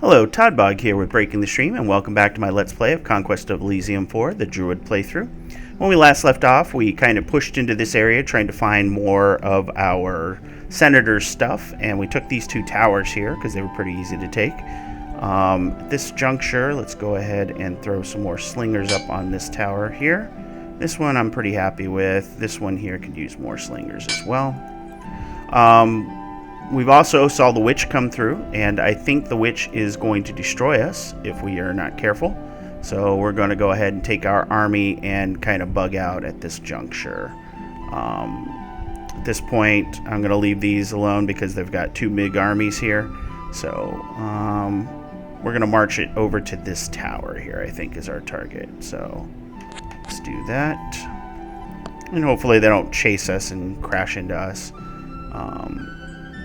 Hello, Toddbog here with Breaking the Stream, and welcome back to my Let's Play of Conquest of Elysium 4, the Druid playthrough. When we last left off, we kind of pushed into this area trying to find more of our Senator's stuff, and we took these two towers here because they were pretty easy to take. At this juncture, let's go ahead and throw some more slingers up on this tower here. This one I'm pretty happy with. This one here could use more slingers as well. We've also saw the witch come through, and I think the witch is going to destroy us if we are not careful. So we're going to go ahead and take our army and kind of bug out at this juncture. At this point, I'm going to leave these alone because they've got two big armies here. So we're going to march it over to this tower here, I think, is our target. So let's do that. And hopefully they don't chase us and crash into us.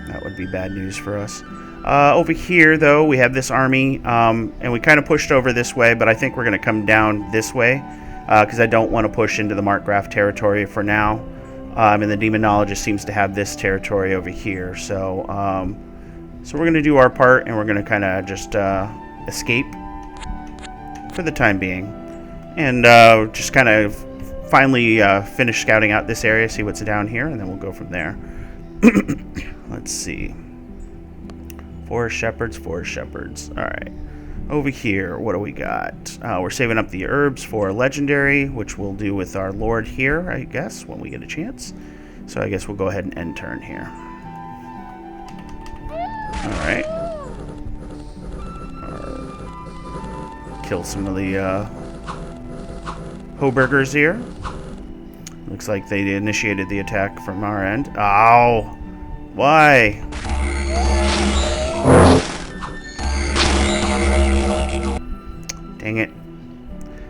That would be bad news for us. Over here, though, we have this army, and we kind of pushed over this way, but I think we're going to come down this way, because I don't want to push into the Markgraf territory for now. And the Demonologist seems to have this territory over here, so we're going to do our part, and we're going to kind of just escape for the time being, and just kind of finally finish scouting out this area, see what's down here, and then we'll go from there. Let's see. Forest shepherds. Alright. Over here, what do we got? We're saving up the herbs for legendary, which we'll do with our lord here, I guess, when we get a chance. So I guess we'll go ahead and end turn here. Alright. Kill some of the Hoburgers here. Looks like they initiated the attack from our end. Ow! Why? Dang it.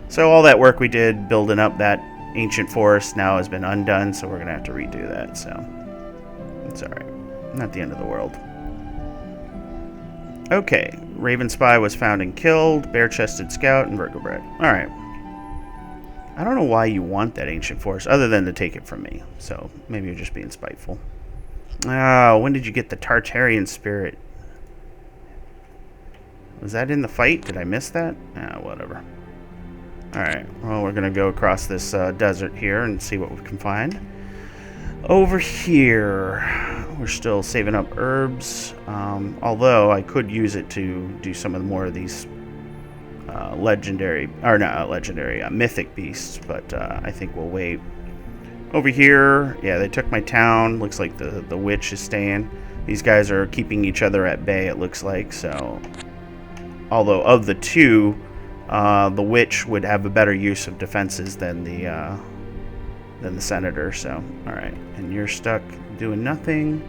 So all that work we did building up that ancient forest now has been undone, so we're going to have to redo that, so it's alright. Not the end of the world. Okay. Raven Spy was found and killed. Bare-chested Scout and Vertebrate. Alright. I don't know why you want that ancient forest, other than to take it from me. So maybe you're just being spiteful. Oh, when did you get the Tartarian spirit? Was that in the fight? Did I miss that? Ah, whatever. Alright, well, we're going to go across this desert here and see what we can find. Over here, we're still saving up herbs. Although I could use it to do some of the more of these mythic beasts, but I think we'll wait. Over here, yeah, they took my town. Looks like the witch is staying. These guys are keeping each other at bay, it looks like. So, although of the two, the witch would have a better use of defenses than the senator. So, all right, and you're stuck doing nothing.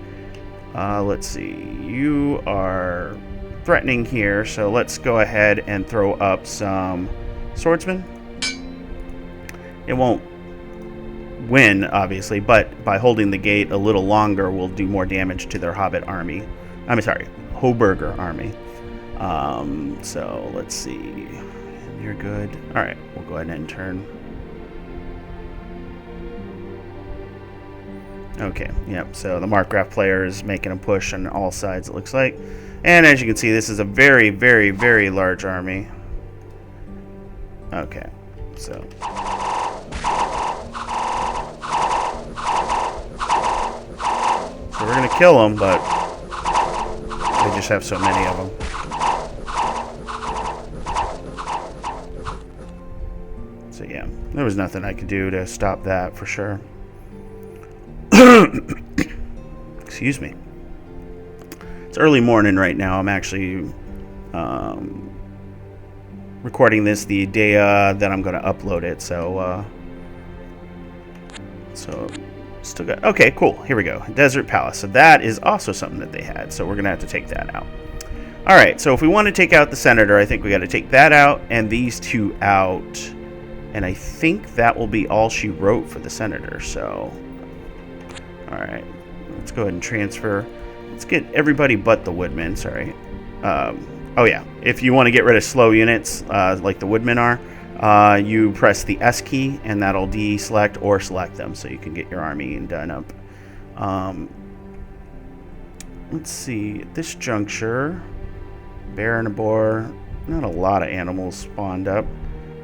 Let's see, you are threatening here, so let's go ahead and throw up some swordsmen. It won't win, obviously, but by holding the gate a little longer, we'll do more damage to their hobbit army. Hoburger army. So let's see. You're good. All right, we'll go ahead and end turn. Okay, yep, so the Markgraf player is making a push on all sides, it looks like. And as you can see, this is a very, very, very large army. Okay, so. So we're going to kill them, but they just have so many of them. So yeah, there was nothing I could do to stop that for sure. Excuse me. It's early morning right now. I'm actually recording this the day that I'm going to upload it. So still got. Okay, cool. Here we go. Desert Palace. So that is also something that they had. So we're going to have to take that out. All right. So if we want to take out the senator, I think we got to take that out and these two out. And I think that will be all she wrote for the senator. So, all right. Let's go ahead and transfer. Let's get everybody but the woodmen, sorry. Oh yeah, if you want to get rid of slow units, like the woodmen are, you press the S key, and that'll deselect or select them, so you can get your army done up. Let's see, at this juncture, bear and a boar. Not a lot of animals spawned up,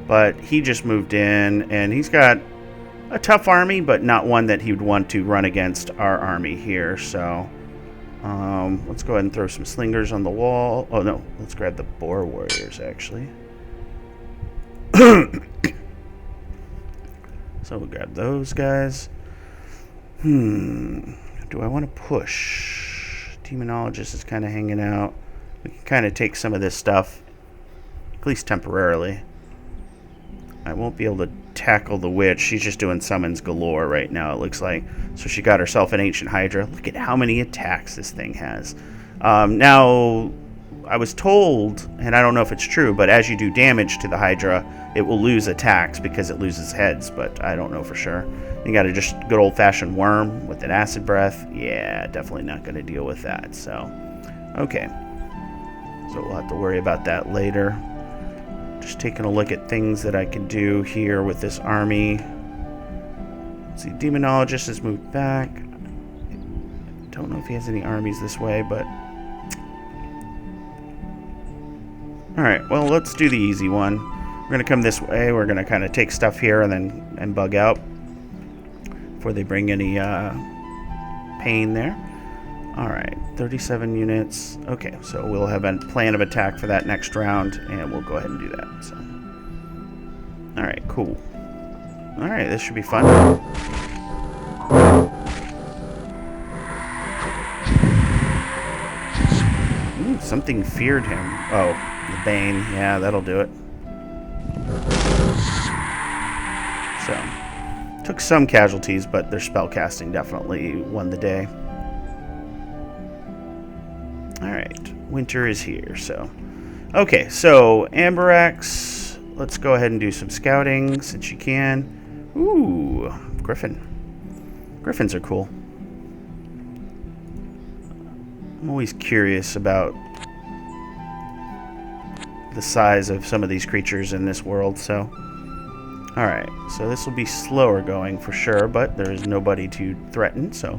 but he just moved in, and he's got a tough army, but not one that he would want to run against our army here. So let's go ahead and throw some slingers on the wall. Oh no, let's grab the boar warriors actually. So we'll grab those guys. Do I want to push? Demonologist is kind of hanging out. We can kind of take some of this stuff, at least temporarily. I won't be able to tackle the witch. She's just doing summons galore right now, it looks like. So she got herself an ancient hydra. Look at how many attacks this thing has. Now, I was told, and I don't know if it's true, but as you do damage to the hydra, it will lose attacks because it loses heads, but I don't know for sure. You got to just good old-fashioned worm with an acid breath. Yeah, definitely not going to deal with that. So, okay. So we'll have to worry about that later. Just taking a look at things that I can do here with this army. Let's see, Demonologist has moved back. Don't know if he has any armies this way, but... Alright, well, let's do the easy one. We're going to come this way. We're going to kind of take stuff here and bug out before they bring any pain there. Alright, 37 units. Okay, so we'll have a plan of attack for that next round, and we'll go ahead and do that. So, alright, cool. Alright, this should be fun. Ooh, something feared him. Oh, the Bane. Yeah, that'll do it. So, took some casualties, but their spellcasting definitely won the day. Alright, winter is here, so... Okay, so, Amberex, let's go ahead and do some scouting, since you can. Ooh, Griffin. Griffins are cool. I'm always curious about the size of some of these creatures in this world, so... Alright, so this will be slower going for sure, but there is nobody to threaten, so...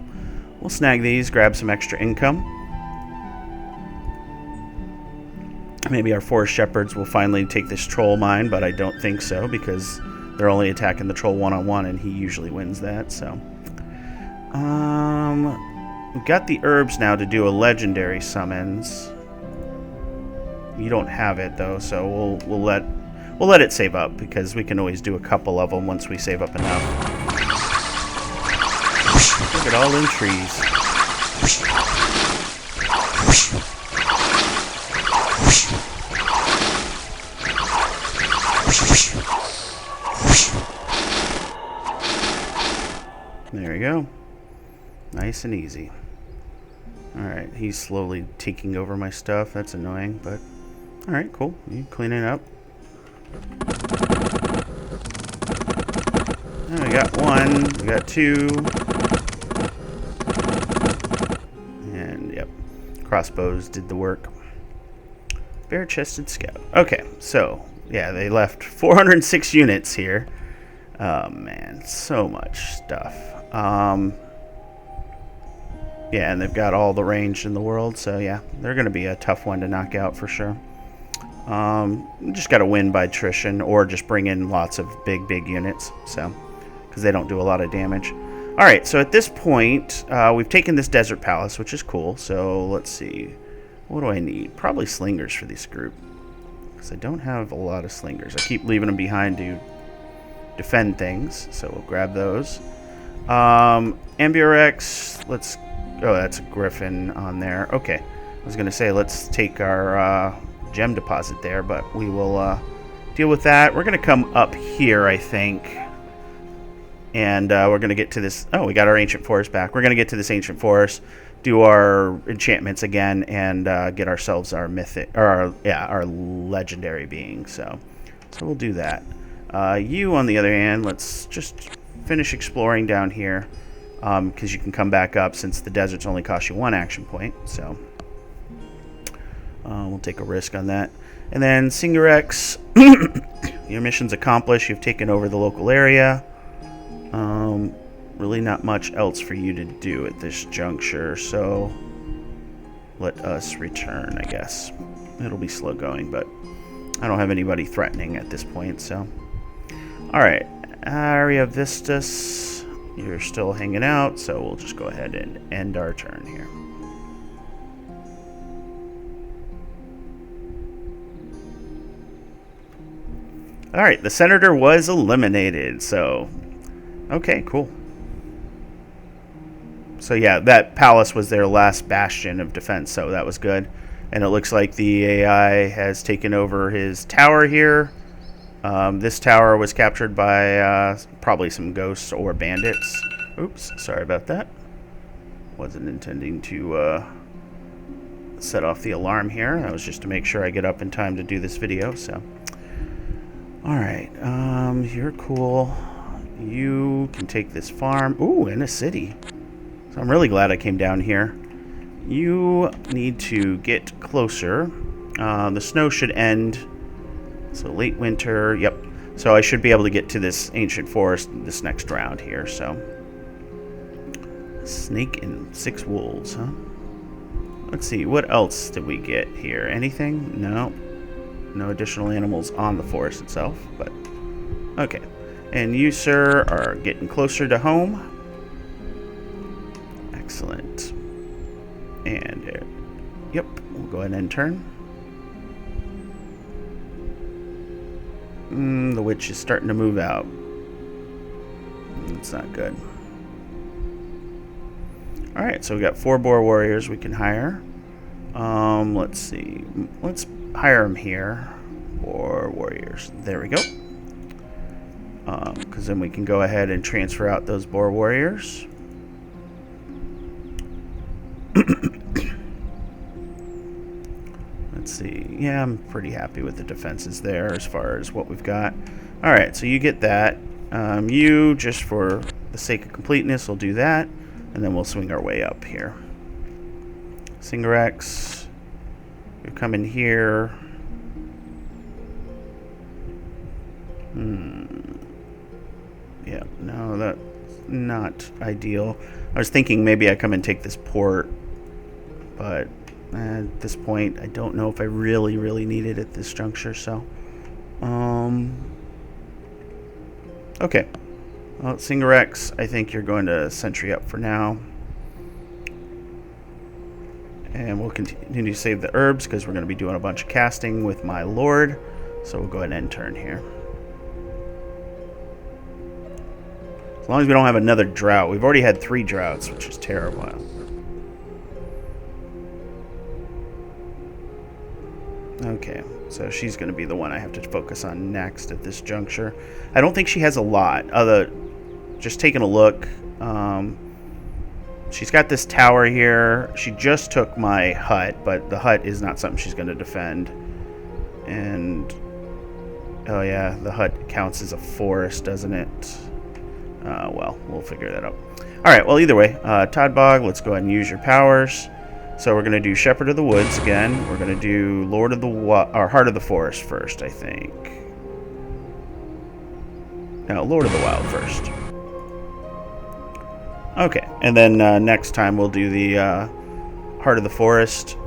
We'll snag these, grab some extra income. Maybe our forest shepherds will finally take this troll mine, but I don't think so, because they're only attacking the troll one-on-one, and he usually wins that, so... We've got the herbs now to do a legendary summons. You don't have it, though, so we'll let it save up, because we can always do a couple of them once we save up enough. Look at all them trees. There we go. Nice and easy. Alright, he's slowly taking over my stuff. That's annoying, but... Alright, cool. You clean it up. Oh, we got one. We got two. And, yep. Crossbows did the work. Bare-chested scout. Okay, so... Yeah, they left 406 units here. Oh, man. So much stuff. Yeah, and they've got all the range in the world, so yeah, they're going to be a tough one to knock out for sure. Just got to win by attrition or just bring in lots of big units, so, because they don't do a lot of damage. Alright, so at this point, we've taken this desert palace, which is cool, so let's see. What do I need? Probably slingers for this group, because I don't have a lot of slingers. I keep leaving them behind to defend things, so we'll grab those. Amburex, let's... Oh, that's a griffin on there. Okay. I was going to say, let's take our gem deposit there, but we will deal with that. We're going to come up here, I think. And we're going to get to this... Oh, we got our ancient forest back. We're going to get to this ancient forest, do our enchantments again, and get ourselves our mythic... Or our legendary being. So we'll do that. You, on the other hand, let's just finish exploring down here. Because you can come back up since the deserts only cost you one action point. So we'll take a risk on that. And then Singarex, your mission's accomplished. You've taken over the local area. Really not much else for you to do at this juncture. So let us return, I guess. it'll be slow going, but I don't have anybody threatening at this point, so. Alright, Aria Vistus, you're still hanging out, so we'll just go ahead and end our turn here. Alright, the Senator was eliminated, so. Okay, cool. So yeah, that palace was their last bastion of defense, so that was good. And it looks like the AI has taken over his tower here. This tower was captured by probably some ghosts or bandits. Oops, sorry about that. Wasn't intending to set off the alarm here. That was just to make sure I get up in time to do this video, so. Alright, you're cool. You can take this farm. Ooh, in a city. So I'm really glad I came down here. You need to get closer. The snow should end. So late winter. Yep. So I should be able to get to this ancient forest this next round here. So snake and 6 wolves, huh? Let's see. What else did we get here? Anything? No. No additional animals on the forest itself. But okay. And you, sir, are getting closer to home. Excellent. And, yep, we'll go ahead and end turn. The witch is starting to move out. That's not good. Alright, so we got 4 boar warriors we can hire. Let's see. Let's hire them here. Boar warriors. There we go. Because then we can go ahead and transfer out those boar warriors. Let's see. Yeah, I'm pretty happy with the defenses there as far as what we've got. Alright, so you get that. You, just for the sake of completeness, will do that. And then we'll swing our way up here. Singarex, you come in here. Yeah, no, that's not ideal. I was thinking maybe I come and take this port, but at this point, I don't know if I really need it at this juncture, so. Okay. Well, Singarex, I think you're going to sentry up for now. And we'll continue to save the herbs, because we're going to be doing a bunch of casting with my lord. So we'll go ahead and end turn here. As long as we don't have another drought. We've already had 3 droughts, which is terrible. Okay, so she's going to be the one I have to focus on next at this juncture. I don't think she has a lot. Just taking a look, she's got this tower here. She just took my hut, but the hut is not something she's going to defend. And, oh yeah, the hut counts as a forest, doesn't it? Well, we'll figure that out. Alright, well, either way, Toddbog, let's go ahead and use your powers. So we're going to do Shepherd of the Woods again. We're going to do Lord of the or Heart of the Forest first, I think. No, Lord of the Wild first. Okay, and then next time we'll do the Heart of the Forest.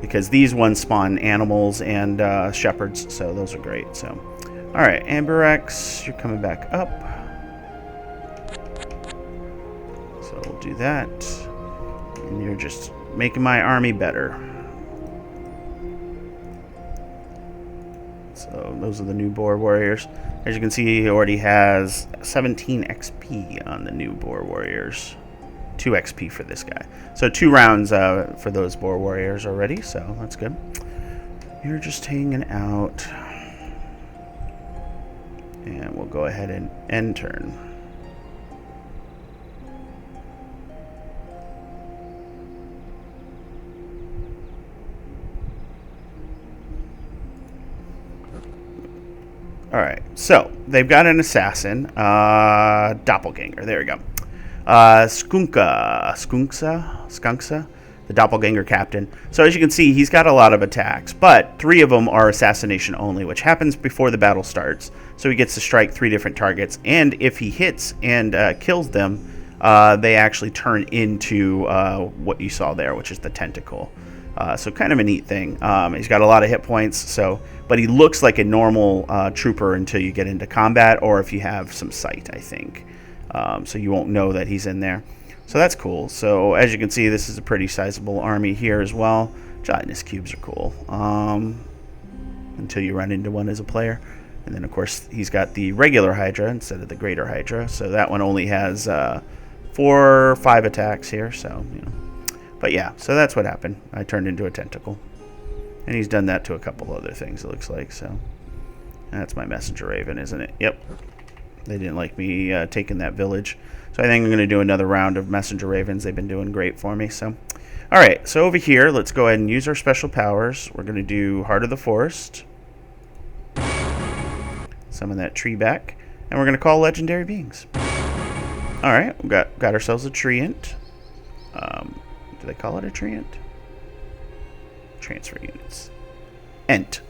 Because these ones spawn animals and shepherds, so those are great. So, alright, Amberex, you're coming back up. So we'll do that. And you're just making my army better. So those are the new boar warriors. As you can see, he already has 17 XP on the new boar warriors. 2 XP for this guy. So 2 rounds for those boar warriors already, so that's good. You're just hanging out. And we'll go ahead and end turn. Alright, so they've got an assassin, doppelganger, there we go. Skunksa, the doppelganger captain. So as you can see, he's got a lot of attacks, but 3 of them are assassination only, which happens before the battle starts. So he gets to strike 3 different targets, and if he hits and kills them, they actually turn into what you saw there, which is the tentacle. So kind of a neat thing. He's got a lot of hit points, so but he looks like a normal trooper until you get into combat, or if you have some sight, I think. So you won't know that he's in there. So that's cool. So as you can see, this is a pretty sizable army here as well. Gelatinous cubes are cool. Until you run into one as a player. And then, of course, he's got the regular Hydra instead of the greater Hydra. So that one only has 4 or 5 attacks here. So, you know. But yeah, so that's what happened. I turned into a tentacle. And he's done that to a couple other things, it looks like. So that's my messenger raven, isn't it? Yep. They didn't like me taking that village. So I think I'm going to do another round of messenger ravens. They've been doing great for me. So, all right. So over here, let's go ahead and use our special powers. We're going to do Heart of the Forest. Summon that tree back. And we're going to call legendary beings. All right. We got ourselves a treant. Do they call it a treant? Transfer units. Ent.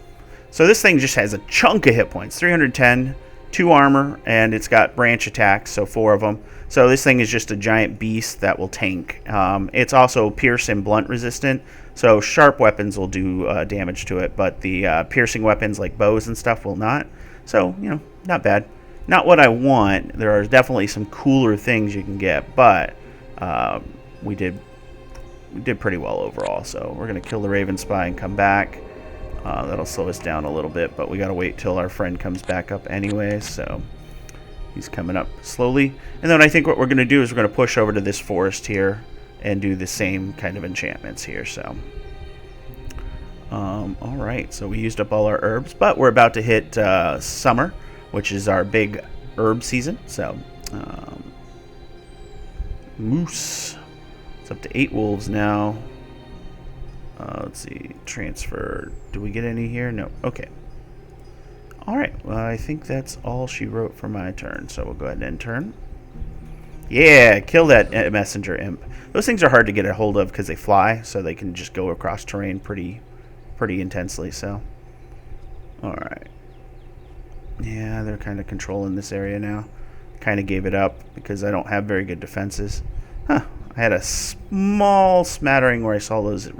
So this thing just has a chunk of hit points. 310, 2 armor, and it's got branch attacks, so 4 of them. So this thing is just a giant beast that will tank. It's also pierce and blunt resistant, so sharp weapons will do damage to it, but the piercing weapons like bows and stuff will not. So, you know, not bad. Not what I want. There are definitely some cooler things you can get, but we did pretty well overall. So we're going to kill the Raven Spy and come back. That'll slow us down a little bit, but we got to wait till our friend comes back up anyway. So he's coming up slowly. And then I think what we're going to do is we're going to push over to this forest here and do the same kind of enchantments here. So all right, so we used up all our herbs, but we're about to hit summer, which is our big herb season. So moose. It's up to 8 wolves now. Let's see. Transfer. Do we get any here? No. Okay. Alright. Well, I think that's all she wrote for my turn. So we'll go ahead and end turn. Yeah! Kill that messenger imp. Those things are hard to get a hold of because they fly, so they can just go across terrain pretty intensely. So, alright. Yeah, they're kind of controlling this area now. Kind of gave it up because I don't have very good defenses. Huh. I had a small smattering where I saw those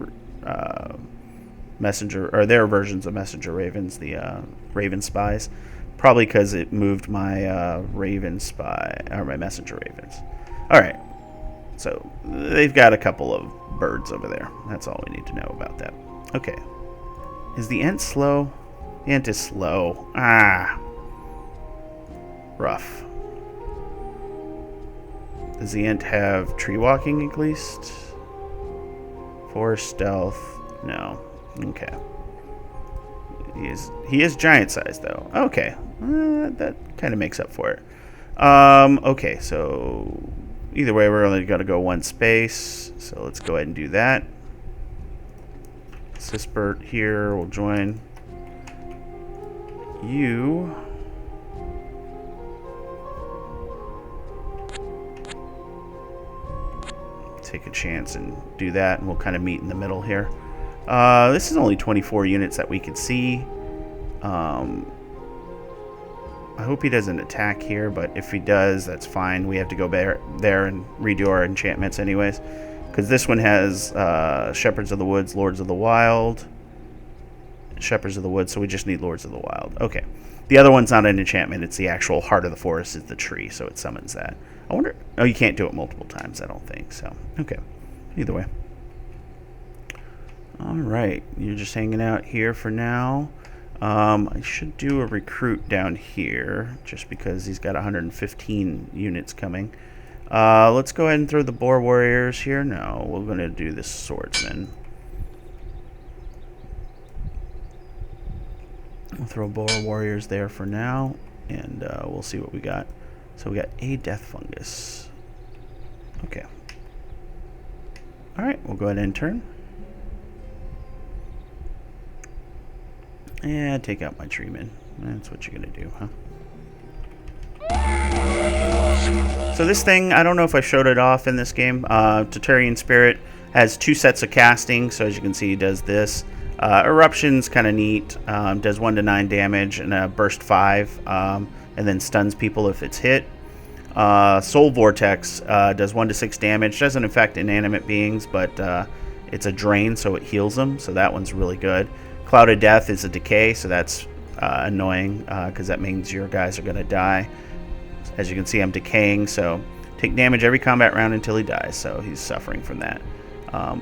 messenger, or their versions of messenger ravens, the raven spies. Probably because it moved my raven spy, or my messenger ravens. Alright. So, they've got a couple of birds over there. That's all we need to know about that. Okay. Is the Ent slow? The Ent is slow. Ah. Rough. Does the Ent have tree walking at least? 4 stealth. No. Okay. He is giant size though. Okay. That kind of makes up for it. Okay, so either way we're only going to go 1 space. So let's go ahead and do that. Sispert here will join. You... take a chance and do that, and we'll kind of meet in the middle here. This is only 24 units that we could see. I hope he doesn't attack here, but if he does, that's fine. We have to go there and redo our enchantments anyways, because this one has Shepherds of the Woods, Lords of the Wild, Shepherds of the Woods, so we just need Lords of the Wild. Okay. The other one's not an enchantment. It's the actual Heart of the Forest is the tree, so it summons that. I wonder... Oh, you can't do it multiple times, I don't think. So, okay. Either way. Alright. You're just hanging out here for now. I should do a recruit down here, just because he's got 115 units coming. Let's go ahead and throw the Boar Warriors here. No, we're going to do the Swordsman. We'll throw Boar Warriors there for now, and we'll see what we got. So we got a Death Fungus. Okay. Alright, we'll go ahead and end turn. And take out my treeman. That's what you're going to do, huh? So this thing, I don't know if I showed it off in this game. Tutarian Spirit has 2 sets of casting, so as you can see, he does this. Eruption's kind of neat. Does 1 to 9 damage and burst 5, and then stuns people if it's hit. Soul Vortex does 1 to 6 damage. Doesn't affect inanimate beings, but It's a drain, so it heals them, so that one's really good. Cloud of Death is a decay, so that's annoying, because that means your guys are going to die. As you can see, I'm decaying, so take damage every combat round until he dies, so he's suffering from that.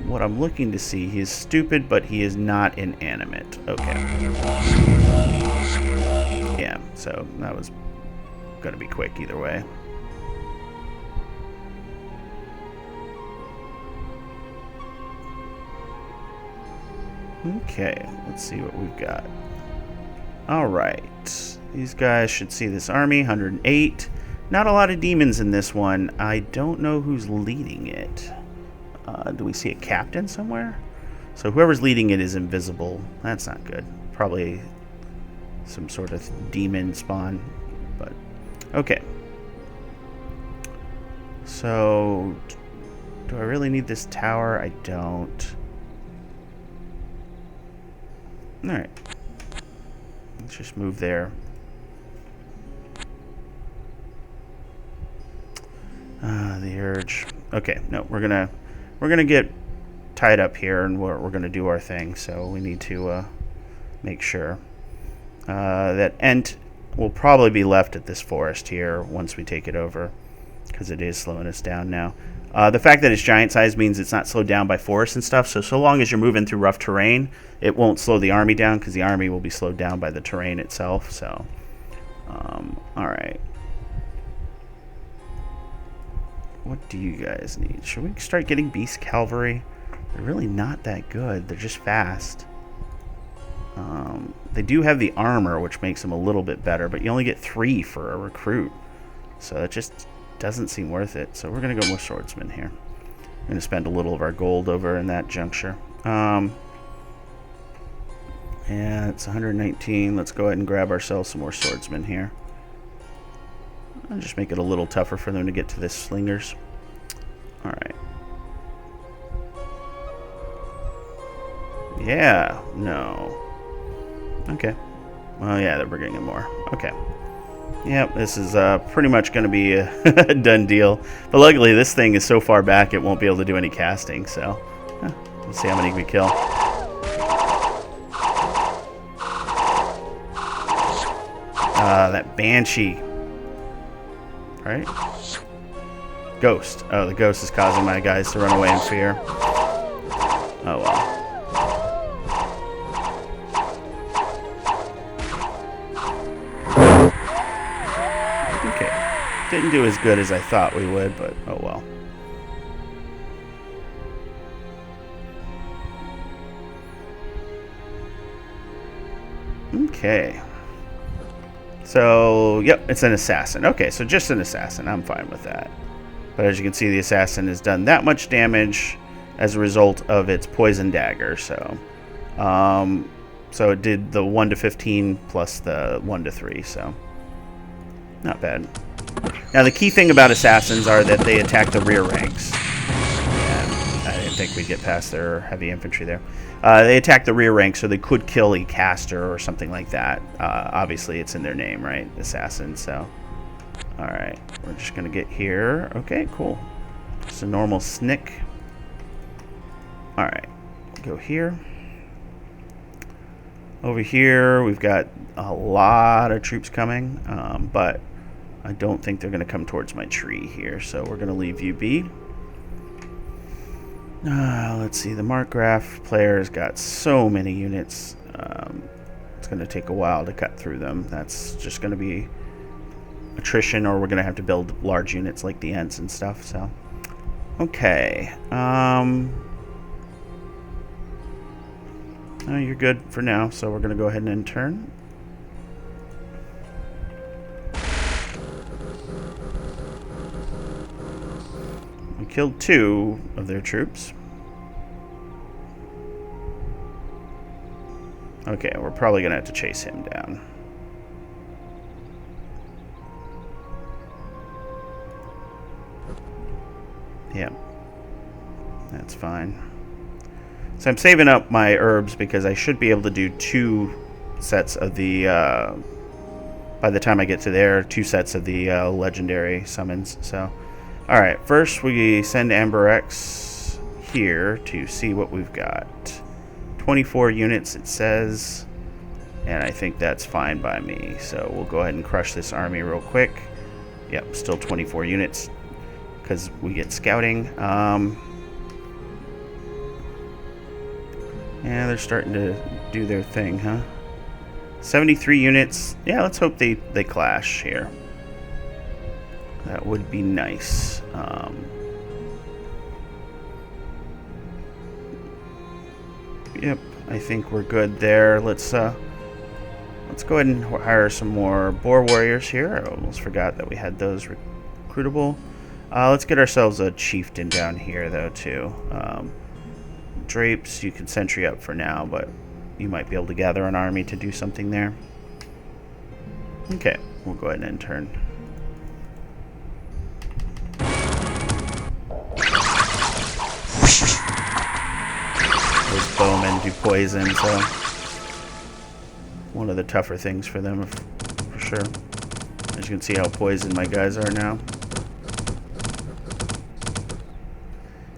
What I'm looking to see, he is stupid, but he is not inanimate. Okay. Yeah, so that was going to be quick either way. Okay, let's see what we've got. Alright, these guys should see this army, 108. Not a lot of demons in this one. I don't know who's leading it. Do we see a captain somewhere? So whoever's leading it is invisible. That's not good. Probably some sort of demon spawn, but okay. So, do I really need this tower? I don't. Alright. Let's just move there. The urge. Okay, no, we're gonna get tied up here, and we're gonna do our thing. So we need to make sure that Ent will probably be left at this forest here once we take it over, because it is slowing us down now. The fact that it's giant size means it's not slowed down by forests and stuff, so long as you're moving through rough terrain, it won't slow the army down, because the army will be slowed down by the terrain itself. So, alright. What do you guys need? Should we start getting Beast Cavalry? They're really not that good. They're just fast. They do have the armor, which makes them a little bit better, but you only get 3 for a recruit. So it just doesn't seem worth it. So we're going to go more swordsmen here. We're going to spend a little of our gold over in that juncture. Yeah, it's 119. Let's go ahead and grab ourselves some more swordsmen here. I'll just make it a little tougher for them to get to the slingers. Alright. Yeah, no. Okay. Well, yeah, they're bringing in more. Okay. Yep, this is pretty much going to be a done deal. But luckily, this thing is so far back, it won't be able to do any casting, so let's see how many we kill. That Banshee. Right? Ghost. Oh, the ghost is causing my guys to run away in fear. Oh, well. Okay. Didn't do as good as I thought we would, but oh well. Okay. So, yep, it's an assassin. Okay, so just an assassin. I'm fine with that. But as you can see, the assassin has done that much damage as a result of its poison dagger. So, so it did the 1 to 15 plus the 1 to 3. So, not bad. Now, the key thing about assassins are that they attack the rear ranks. And I didn't think we'd get past their heavy infantry there. They attack the rear rank, so they could kill a caster or something like that. Obviously, it's in their name, right? Assassin, so. Alright, we're just going to get here. Okay, cool. Just a normal snick. Alright, go here. Over here, we've got a lot of troops coming, but I don't think they're going to come towards my tree here, so we're going to leave you be. Let's see, the Markgraf player's got so many units. It's going to take a while to cut through them. That's just going to be attrition, or we're going to have to build large units like the Ents and stuff. So, okay. Oh, you're good for now, so we're going to go ahead and end turn. We killed 2 of their troops. Okay, we're probably going to have to chase him down. Yeah, that's fine. So I'm saving up my herbs because I should be able to do 2 sets of the, by the time I get to there, 2 sets of the legendary summons. So, alright, first we send Amberex here to see what we've got. 24 units, it says. And I think that's fine by me. So we'll go ahead and crush this army real quick. Yep, still 24 units because we get scouting. Yeah, they're starting to do their thing, huh? 73 units. Yeah, let's hope they clash here. That would be nice. Yep, I think we're good there. Let's go ahead and hire some more boar warriors here. I almost forgot that we had those recruitable. Let's get ourselves a chieftain down here, though, too. Drapes, you can sentry up for now, but you might be able to gather an army to do something there. Okay, we'll go ahead and turn. Those bowmen do poison, so one of the tougher things for them, for sure. As you can see how poisoned my guys are now.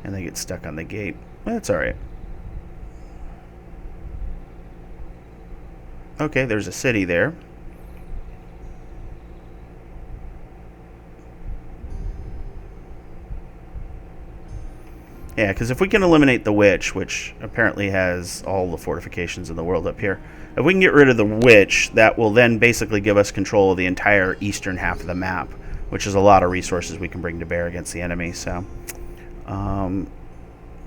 And they get stuck on the gate. That's alright. Okay, there's a city there. Yeah, because if we can eliminate the witch, which apparently has all the fortifications in the world up here, if we can get rid of the witch, that will then basically give us control of the entire eastern half of the map, which is a lot of resources we can bring to bear against the enemy. So,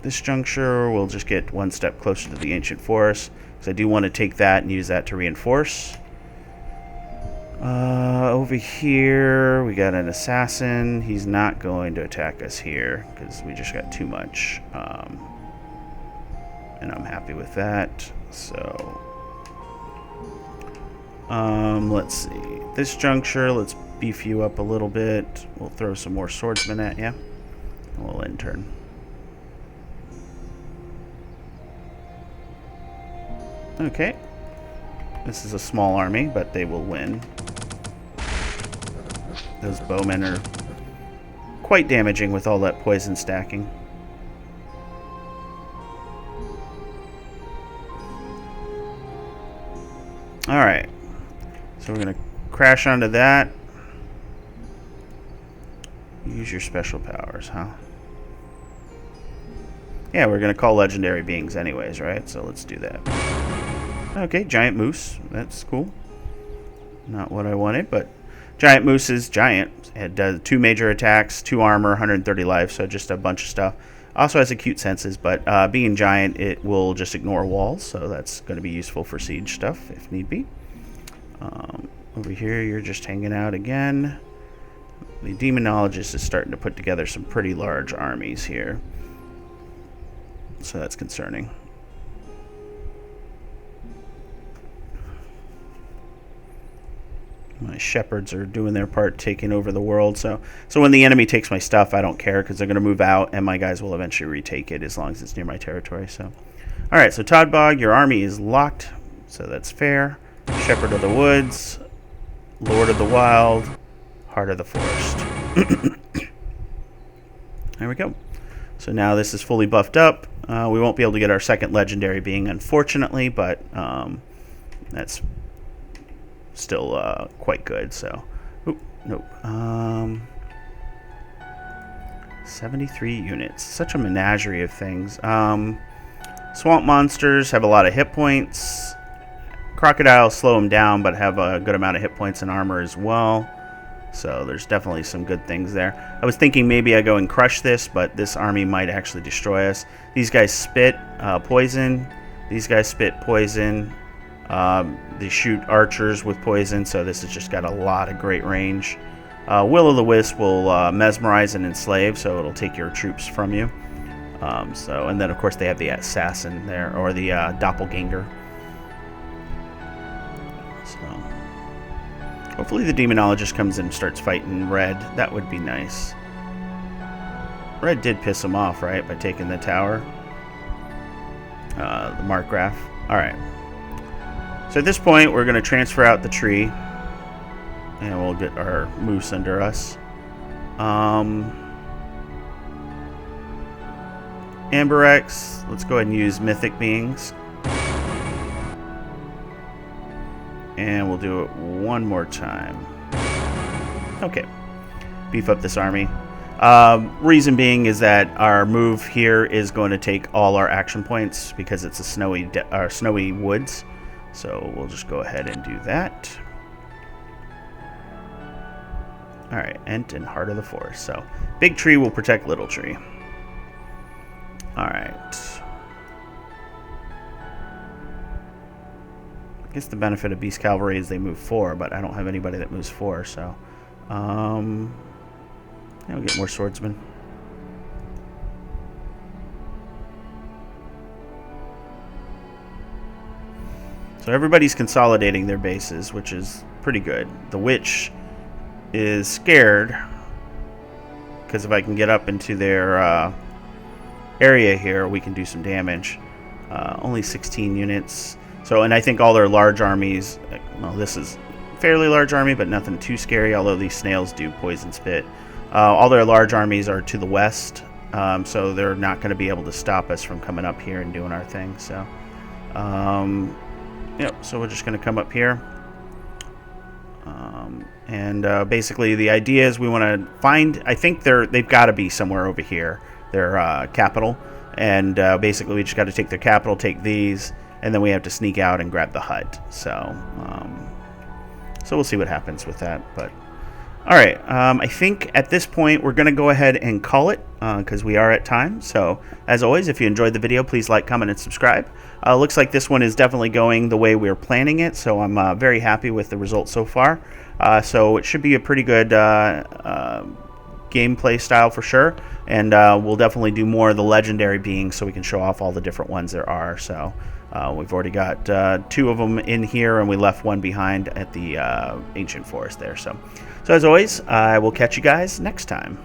this juncture, we'll just get one step closer to the ancient forest, because I do want to take that and use that to reinforce. Over here, we got an assassin. He's not going to attack us here, because we just got too much. And I'm happy with that. So, let's see. This juncture, let's beef you up a little bit. We'll throw some more swordsmen at you. And we'll end turn. Okay. This is a small army, but they will win. Those bowmen are quite damaging with all that poison stacking. Alright. So we're going to crash onto that. Use your special powers, huh? Yeah, we're going to call legendary beings anyways, right? So let's do that. Okay, giant moose. That's cool. Not what I wanted, but giant moose is giant. It does 2 major attacks, 2 armor, 130 life, so just a bunch of stuff. Also has acute senses, but being giant, it will just ignore walls, so that's going to be useful for siege stuff if need be. Over here, you're just hanging out again. The demonologist is starting to put together some pretty large armies here, so that's concerning. My shepherds are doing their part, taking over the world. So when the enemy takes my stuff, I don't care, because they're going to move out, and my guys will eventually retake it as long as it's near my territory. So, all right. So Todbog, your army is locked, so that's fair. Shepherd of the woods, Lord of the wild, Heart of the forest. There we go. So now this is fully buffed up. We won't be able to get our second legendary being, unfortunately, but that's still quite good. So, oop, nope. 73 units. Such a menagerie of things. Swamp monsters have a lot of hit points. Crocodiles slow them down, but have a good amount of hit points and armor as well. So there's definitely some good things there. I was thinking maybe I go and crush this, but this army might actually destroy us. These guys spit poison. These guys spit poison. They shoot archers with poison, so this has just got a lot of great range. Will-o'-the-wisp will mesmerize and enslave, so it'll take your troops from you. And then of course they have the assassin there, or the doppelganger. So hopefully the demonologist comes in and starts fighting red. That would be nice. Red did piss him off, right, by taking the tower. The Markgraf. Alright. So at this point, we're going to transfer out the tree. And we'll get our moose under us. Amberex. Let's go ahead and use Mythic Beings. And we'll do it one more time. Okay. Beef up this army. Reason being is that our move here is going to take all our action points because it's a snowy woods. So we'll just go ahead and do that. Alright, Ent and Heart of the Forest. So big tree will protect little tree. Alright. I guess the benefit of Beast Cavalry is they move 4, but I don't have anybody that moves 4, so yeah, we'll get more swordsmen. So everybody's consolidating their bases, which is pretty good. The witch is scared because if I can get up into their area here, we can do some damage. Only 16 units. So, and I think all their large armies, well, this is a fairly large army, but nothing too scary, although these snails do poison spit. All their large armies are to the west, so they're not going to be able to stop us from coming up here and doing our thing. So, yep, so we're just going to come up here. And basically the idea is we want to find, I think they've got to be somewhere over here, their capital. And basically we just got to take their capital, take these, and then we have to sneak out and grab the hut. So, so we'll see what happens with that. But all right, I think at this point we're going to go ahead and call it because we are at time. So as always, if you enjoyed the video, please like, comment, and subscribe. Looks like this one is definitely going the way we were planning it, so I'm very happy with the results so far. So it should be a pretty good gameplay style for sure, and we'll definitely do more of the legendary beings so we can show off all the different ones there are. So we've already got 2 of them in here, and we left 1 behind at the ancient forest there. So as always, I will catch you guys next time.